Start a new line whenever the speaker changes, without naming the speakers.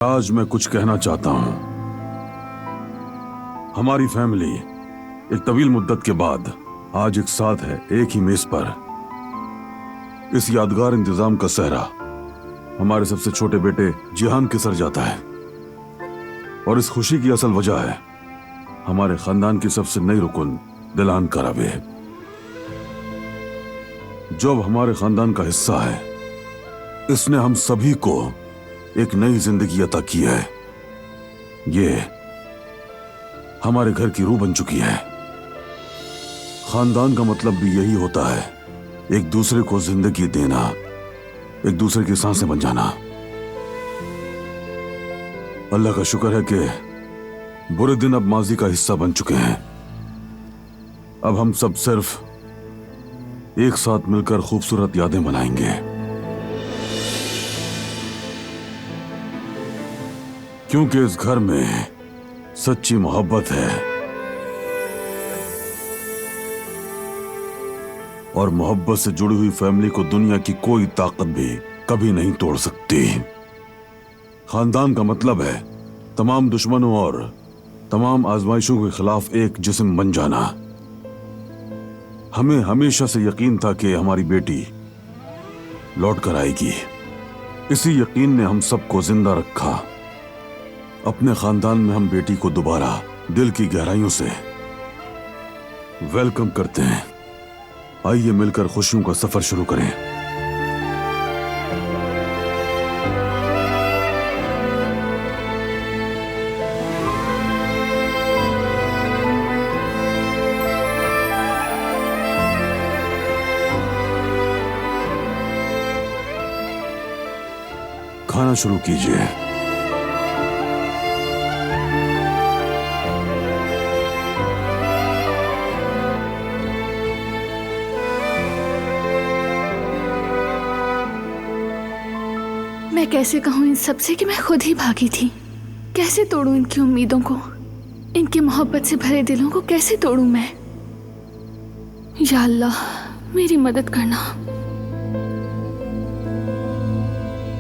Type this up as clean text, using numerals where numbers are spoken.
आज मैं कुछ कहना चाहता हूं। हमारी फैमिली एक तवील मुद्दत के बाद आज एक साथ है, एक ही मेज पर। इस यादगार इंतजाम का सहरा हमारे सबसे छोटे बेटे जिहान के सर जाता है और इस खुशी की असल वजह है हमारे खानदान की सबसे नई रुकन दिलान करावे, जो अब हमारे खानदान का हिस्सा है। इसने हम सभी को एक नई जिंदगी अता की है। ये हमारे घर की रूह बन चुकी है। खानदान का मतलब भी यही होता है, एक दूसरे को जिंदगी देना, एक दूसरे की सांसें बन जाना। अल्लाह का शुक्र है कि बुरे दिन अब माजी का हिस्सा बन चुके हैं। अब हम सब सिर्फ एक साथ मिलकर खूबसूरत यादें बनाएंगे, क्योंकि इस घर में सच्ची मोहब्बत है और मोहब्बत से जुड़ी हुई फैमिली को दुनिया की कोई ताकत भी कभी नहीं तोड़ सकती। खानदान का मतलब है तमाम दुश्मनों और तमाम आजमाइशों के खिलाफ एक जिस्म बन जाना। हमें हमेशा से यकीन था कि हमारी बेटी लौट कर आएगी। इसी यकीन ने हम सबको जिंदा रखा। अपने खानदान में हम बेटी को दोबारा दिल की गहराइयों से वेलकम करते हैं। आइए मिलकर खुशियों का सफर शुरू करें। खाना शुरू कीजिए।
मैं कैसे कहूँ इन सबसे कि मैं खुद ही भागी थी। कैसे तोड़ूं इनकी उम्मीदों को, इनकी मोहब्बत से भरे दिलों को कैसे तोड़ूं मैं। या अल्लाह मेरी मदद करना।